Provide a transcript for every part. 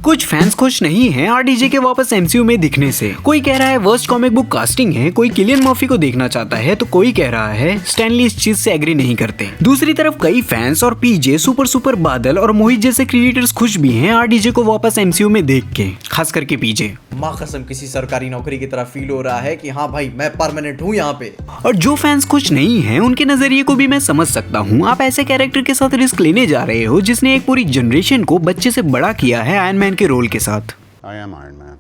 कुछ फैंस खुश नहीं हैं आरडीजे के वापस एमसीयू में दिखने से। कोई कह रहा है वर्स्ट कॉमिक बुक कास्टिंग है, कोई किलियन मर्फी को देखना चाहता है, तो कोई कह रहा है स्टैन ली इस चीज से एग्री नहीं करते। दूसरी तरफ कई फैंस और पीजे, सुपर बादल और मोहित जैसे क्रिएटर्स खुश भी हैं आरडीजे को वापस एमसीयू में देख के, खास करके पीजे। माँ कसम किसी सरकारी नौकरी की तरह फील हो रहा है कि हाँ भाई मैं परमानेंट हूँ यहाँ पे। और जो फैंस खुश नहीं हैं उनके नजरिए को भी मैं समझ सकता हूँ। आप ऐसे कैरेक्टर के साथ रिस्क लेने जा रहे हो जिसने एक पूरी जनरेशन को बच्चे से बड़ा किया है आयरन मैन के रोल के साथ। I am Iron Man.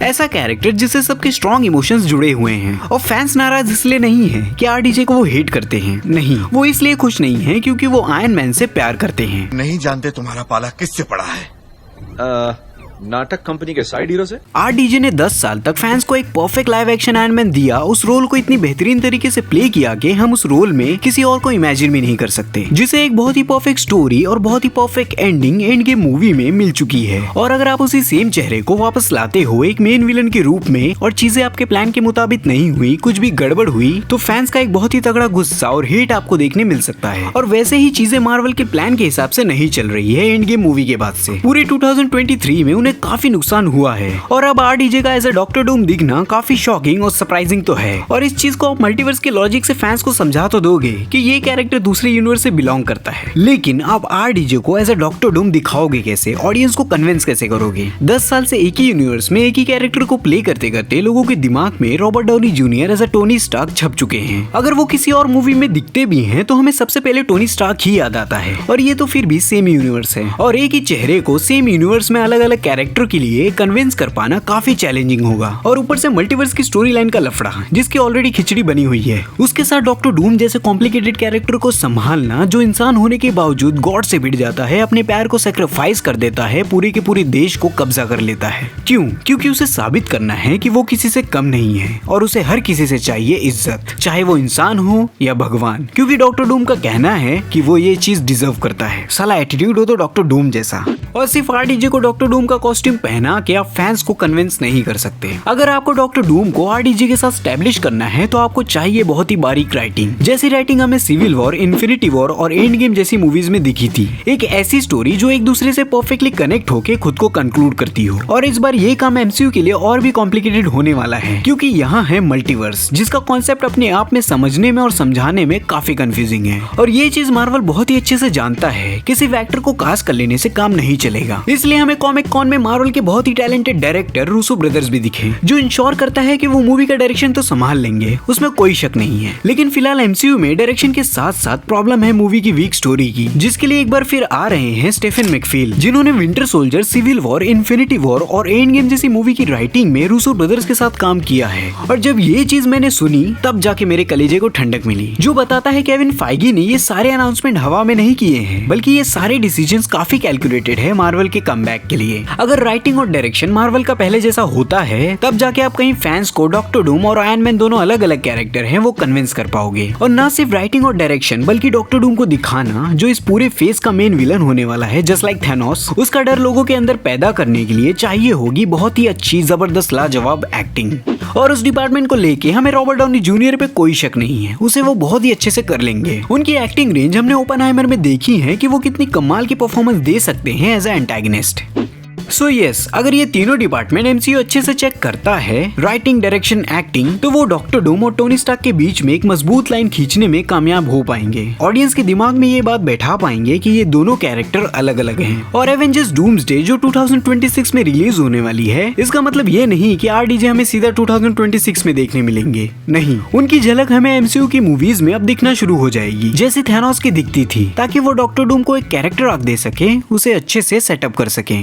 ऐसा कैरेक्टर जिससे सबके स्ट्रॉन्ग इमोशंस जुड़े हुए हैं। और फैंस नाराज इसलिए नहीं है कि आरडीजे को वो हेट करते हैं, नहीं, वो इसलिए खुश नहीं है क्योंकि वो आयरन मैन से प्यार करते हैं। नहीं जानते तुम्हारा पाला किससे पड़ा है। नाटक कंपनी के साइड हीरो से। आरडीजे ने 10 साल तक फैंस को एक perfect live action iron man दिया, उस रोल को इतनी बेहतरीन तरीके से प्ले किया कि हम उस रोल में किसी और को इमेजिन भी नहीं कर सकते, जिसे एक बहुत ही परफेक्ट स्टोरी और बहुत ही perfect ending Endgame movie में मिल चुकी है। और अगर आप उसी सेम चेहरे को वापस लाते हो एक मेन विलन के रूप में और चीजें आपके प्लान के मुताबिक नहीं हुई, कुछ भी गड़बड़ हुई, तो फैंस का एक बहुत ही तगड़ा गुस्सा और हेट आपको देखने मिल सकता है। और वैसे ही चीजें मार्वल के प्लान के हिसाब से नहीं चल रही है एंड गेम मूवी के बाद से। पूरे 2023 में उन्हें काफी नुकसान हुआ है और अब आरडीजे का एज अ डॉक्टर डूम दिखना काफी शॉकिंग और सरप्राइजिंग तो है। और इस चीज को आप मल्टीवर्स के लॉजिक से फैंस को समझा तो दोगे कि ये कैरेक्टर दूसरे यूनिवर्स से बिलोंग करता है, लेकिन आप आरडीजे को एज अ डॉक्टर डूम दिखाओगे कैसे, ऑडियंस को कन्विंस कैसे करोगे? 10 साल से एक ही यूनिवर्स में एक ही कैरेक्टर को प्ले करते करते लोगों के दिमाग में Robert Downey Junior as a Tony Stark छप चुके हैं। अगर वो किसी और मूवी में दिखते भी हैं तो हमें सबसे पहले टोनी स्टार्क ही याद आता है, और ये तो फिर भी सेम यूनिवर्स है। और एक ही चेहरे को सेम यूनिवर्स में अलग अलग कैरेक्टर के लिए कन्विंस कर पाना काफी चैलेंजिंग होगा। और ऊपर से मल्टीवर्स की स्टोरी लाइन का लफड़ा जिसकी ऑलरेडी खिचड़ी बनी हुई है, उसके साथ डॉक्टर डूम जैसे कॉम्प्लिकेटेड कैरेक्टर को संभालना जो इंसान होने के बावजूद गॉड से भिड़ जाता है, अपने प्यार को सैक्रिफाइस कर देता है, पूरे के पूरे देश को कब्जा कर लेता है। क्यों? क्योंकि उसे साबित करना है कि वो किसी से कम नहीं है और उसे हर किसी से चाहिए इज्जत, चाहे वो इंसान हो या भगवान। क्योंकि डॉक्टर डूम का कहना है कि वो ये चीज डिजर्व करता है। साला एटीट्यूड हो तो डॉक्टर डूम जैसा। और सिर्फ आरडीजे को डॉक्टर डूम का कॉस्ट्यूम पहना के आप फैंस को कन्विंस नहीं कर सकते। अगर आपको डॉक्टर डूम को आरडीजे के साथ स्टैब्लिश करना है तो आपको चाहिए बहुत ही बारीक राइटिंग, जैसी राइटिंग हमें सिविल वॉर, इन्फिनिटी वॉर और एंड गेम जैसी मूवीज में दिखी थी। एक ऐसी स्टोरी जो एक दूसरे से परफेक्टली कनेक्ट होके खुद को कंक्लूड करती हो। और इस बार ये काम एमसीयू के लिए और भी कॉम्प्लिकेटेड होने वाला है, क्योंकि यहाँ है मल्टीवर्स, जिसका कॉन्सेप्ट अपने आप में समझने में और समझाने में काफी कंफ्यूजिंग है। और ये चीज मार्वल बहुत ही अच्छे से जानता है। किसी एक्टर को कास्ट कर लेने से काम नहीं चलेगा, इसलिए हमें कॉमिक कॉन में मार्वल के बहुत ही टैलेंटेड डायरेक्टर रूसो ब्रदर्स भी दिखे, जो इंश्योर करता है कि वो मूवी का डायरेक्शन तो संभाल लेंगे, उसमें कोई शक नहीं है। लेकिन फिलहाल एमसीयू में डायरेक्शन के साथ साथ प्रॉब्लम है मूवी की वीक स्टोरी की, जिसके लिए एक बार फिर आ रहे हैं स्टेफन मैकफील, जिन्होंने Winter Soldier, Civil War, Infinity War और एंड गेम जैसी मूवी की राइटिंग में रूसो ब्रदर्स के साथ काम किया है। और जब ये चीज मैंने सुनी तब जाके मेरे कलेजे को ठंडक मिली, जो बताता है केविन फाइगी ने ये सारे अनाउंसमेंट हवा में नहीं किए हैं, बल्कि ये सारे डिसीजंस काफी कैलकुलेटेड है मार्वल के कमबैक के लिए। अगर राइटिंग और डायरेक्शन मार्वल का पहले जैसा होता है तब जाके आप कहीं फैंस को डॉक्टर डूम और आयरन मैन दोनों अलग अलग कैरेक्टर हैं वो कन्विंस कर पाओगे। और ना सिर्फ राइटिंग और डायरेक्शन, बल्कि डॉक्टर डूम को दिखाना जो इस पूरे फेज का मेन विलन होने वाला है, जस्ट लाइक थैनोस, उसका डर लोगों के अंदर पैदा करने के लिए चाहिए होगी बहुत ही अच्छी, जबरदस्त, लाजवाब एक्टिंग। और उस डिपार्टमेंट को लेके हमें रॉबर्ट डाउनी जूनियर पे कोई शक नहीं है, उसे वो बहुत ही अच्छे से कर लेंगे। उनकी एक्टिंग रेंज हमने ओपनहाइमर में देखी है कि वो कितनी कमाल की परफॉर्मेंस दे सकते हैं as a antagonist. So yes, अगर ये तीनों डिपार्टमेंट एमसीयू अच्छे से चेक करता है, राइटिंग, डायरेक्शन, एक्टिंग, तो वो डॉक्टर डूम और टोनी स्टार्क के बीच में एक मजबूत लाइन खींचने में कामयाब हो पाएंगे। ऑडियंस के दिमाग में ये बात बैठा पाएंगे कि ये दोनों कैरेक्टर अलग अलग हैं। और एवेंजर्स डूम्सडे जो 2026 में रिलीज होने वाली है, इसका मतलब ये नहीं कि आरडीजे हमें सीधा 2026 में देखने मिलेंगे, नहीं, उनकी झलक हमें एमसीयू की मूवीज में अब दिखना शुरू हो जाएगी, जैसे थैनोस की दिखती थी, ताकि वो डॉक्टर डूम को एक कैरेक्टर आर्क दे सके, उसे अच्छे से सेटअप कर सके।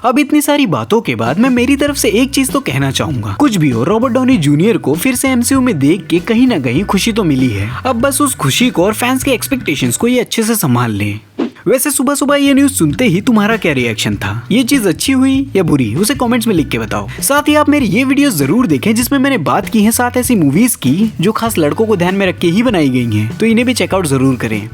अब इतनी सारी बातों के बाद मैं मेरी तरफ से एक चीज तो कहना चाहूंगा, कुछ भी हो, रॉबर्ट डाउनी जूनियर को फिर से एमसीयू में देख के कहीं ना कहीं खुशी तो मिली है। अब बस उस खुशी को और फैंस के एक्सपेक्टेशंस को ये अच्छे से संभाल लें। वैसे सुबह सुबह ये न्यूज सुनते ही तुम्हारा क्या रिएक्शन था? ये चीज अच्छी हुई या बुरी, उसे कमेंट्स में लिख के बताओ। साथ ही आप मेरी ये वीडियो जरूर देखें जिसमें मैंने बात की है 7 ऐसी मूवीज की जो खास लड़कों को ध्यान में रख के ही बनाई गई हैं, तो इन्हें भी चेकआउट जरूर करें।